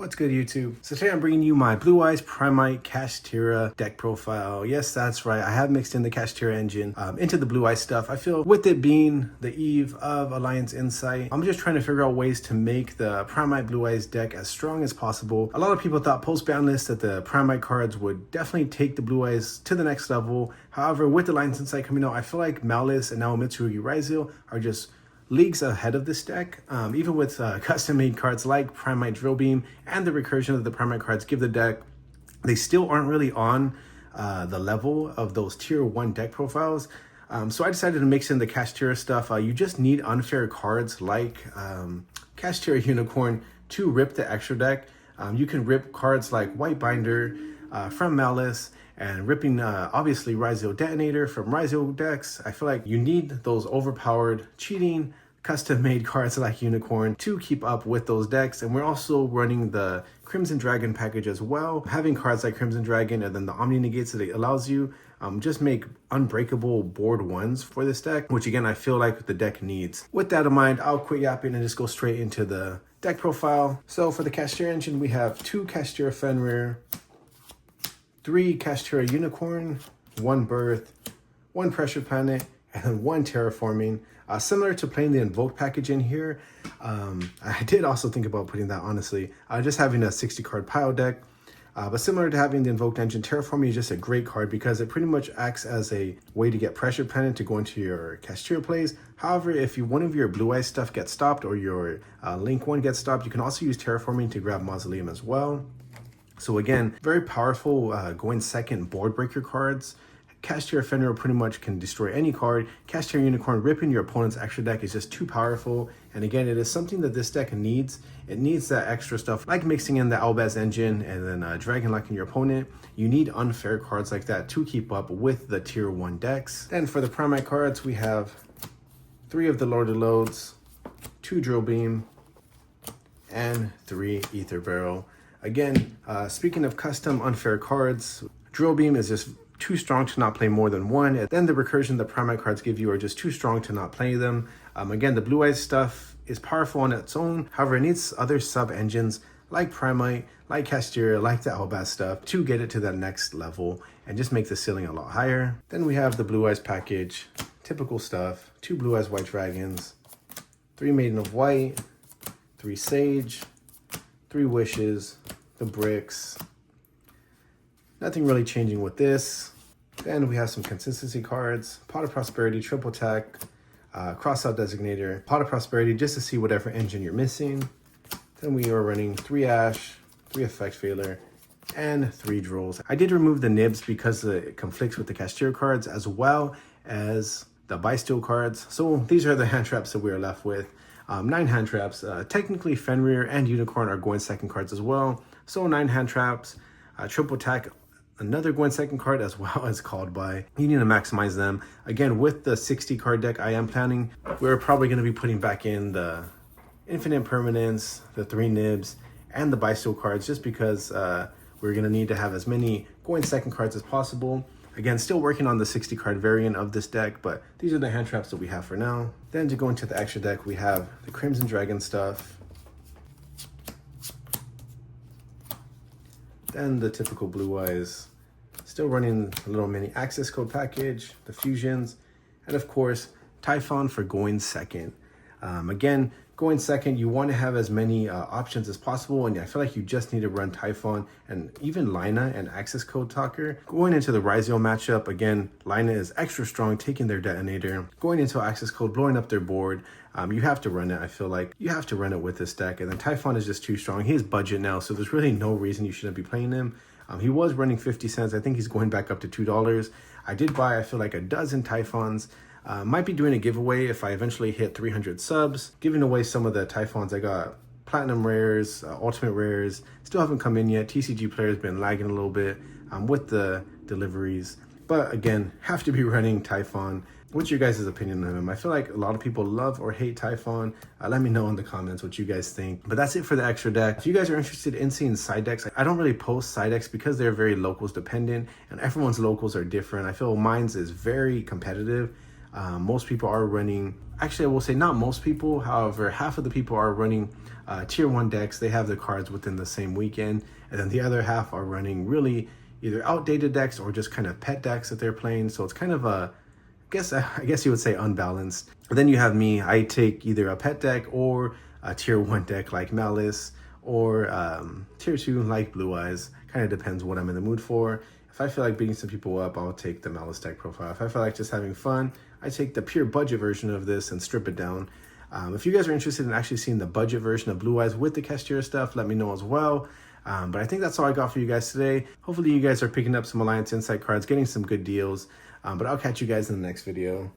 What's good, YouTube? So today I'm bringing you my Blue-Eyes Primite Kashtira deck profile. Yes, that's right. I have mixed in the Kashtira engine into the Blue-Eyes stuff. I feel with it being the eve of Alliance Insight, I'm just trying to figure out ways to make the Primite Blue-Eyes deck as strong as possible. A lot of people thought post-ban list that the Primite cards would definitely take the Blue-Eyes to the next level. However, with Alliance Insight coming out, I feel like Malice and now Mitsurugi Raizio are just leagues ahead of this deck. Even with custom-made cards like Primite Drill Beam and the recursion of the Primite cards give the deck, they still aren't really on the level of those tier 1 deck profiles. So I decided to mix in the Kashtira stuff. You just need unfair cards like Kashtira Unicorn to rip the extra deck. You can rip cards like White Binder from Malice, and ripping obviously Raizio Detonator from Raizio decks. I feel like you need those overpowered, cheating, custom-made cards like Unicorn to keep up with those decks. And we're also running the Crimson Dragon package as well. Having cards like Crimson Dragon and then the Omni Negates that it allows you just make unbreakable board ones for this deck, which again, I feel like the deck needs. With that in mind, I'll quit yapping and just go straight into the deck profile. So for the Kashtira engine, we have 2 Kashtira Fenrir, 3 Kashtira Unicorn, 1 Birth, 1 Pressure Planet, and 1 Terraforming. Similar to playing the Invoke package in here, I did also think about putting that, honestly. Just having a 60 card pile deck. But similar to having the Invoked engine, Terraforming is just a great card because it pretty much acts as a way to get Pressure Planet to go into your Kashtira plays. However, if one of your Blue-Eyes stuff gets stopped or your Link 1 gets stopped, you can also use Terraforming to grab Mausoleum as well. So again, very powerful going second board breaker cards. Kashtira Fenrir pretty much can destroy any card. Kashtira Unicorn ripping your opponent's extra deck is just too powerful. And again, it is something that this deck needs. It needs that extra stuff like mixing in the Albaz engine and then Dragon Locking your opponent. You need unfair cards like that to keep up with the tier 1 decks. Then for the Primite cards, we have 3 of the Lord of Loads, 2 Drill Beam, and 3 Ether Beryl. Again, speaking of custom unfair cards, Drill Beam is just too strong to not play more than 1. And then the recursion the Primite cards give you are just too strong to not play them. Again, the Blue-Eyes stuff is powerful on its own. However, it needs other sub-engines like Primite, like Kashtira, like the Albaz stuff to get it to that next level and just make the ceiling a lot higher. Then we have the Blue-Eyes package, typical stuff, 2 Blue-Eyes White Dragons, 3 Maiden of White, 3 Sage, 3 Wishes, the bricks. Nothing really changing with this. Then we have some consistency cards, Pot of Prosperity, Triple Tech, Crossout Designator, Pot of Prosperity just to see whatever engine you're missing. Then we are running 3 Ash, 3 Effect Failure, and 3 Drolls. I did remove the nibs because it conflicts with the Kashtira cards as well as the Buy-Steal cards. So these are the hand traps that we are left with. 9 hand traps. Technically Fenrir and Unicorn are going second cards as well. So 9 hand traps, Triple Attack, another going second card as well as Called By. You need to maximize them. Again, with the 60 card deck I am planning, we're probably going to be putting back in the Infinite Permanence, the 3 nibs, and the Buy-Steal cards just because we're going to need to have as many going second cards as possible. Again, still working on the 60 card variant of this deck, but these are the hand traps that we have for now. Then to go into the extra deck, we have the Crimson Dragon stuff. Then the typical Blue-Eyes. Still running a little mini access code package, the fusions, and of course, Typhon for going second. Again, going second, you want to have as many options as possible, and I feel like you just need to run Typhon and even Lina and Access Code Talker. Going into the Raizio matchup, again, Lina is extra strong, taking their detonator. Going into Access Code, blowing up their board. You have to run it, I feel like. You have to run it with this deck, and then Typhon is just too strong. He has budget now, so there's really no reason you shouldn't be playing him. He was running 50 cents. I think he's going back up to $2. I did buy, I feel like, a dozen Typhons. Might be doing a giveaway if I eventually hit 300 subs, giving away some of the Typhons. I got Platinum Rares, Ultimate Rares, still haven't come in yet. TCG player's been lagging a little bit with the deliveries. But again, have to be running Typhon. What's your guys' opinion on him? I feel like a lot of people love or hate Typhon. Let me know in the comments what you guys think. But that's it for the extra deck. If you guys are interested in seeing side decks, I don't really post side decks because they're very locals dependent and everyone's locals are different. I feel mine's is very competitive. Most people are running, actually I will say not most people, however, half of the people are running tier 1 decks. They have the cards within the same weekend. And then the other half are running really either outdated decks or just kind of pet decks that they're playing. So it's kind of a, I guess you would say unbalanced. And then you have me. I take either a pet deck or a tier 1 deck like Malice, or tier 2 like Blue-Eyes. Kind of depends what I'm in the mood for. If I feel like beating some people up, I'll take the Malice deck profile. If I feel like just having fun, I take the pure budget version of this and strip it down. If you guys are interested in actually seeing the budget version of Blue-Eyes with the Kashtira stuff, let me know as well. But I think that's all I got for you guys today. Hopefully you guys are picking up some Alliance Insight cards, getting some good deals. But I'll catch you guys in the next video.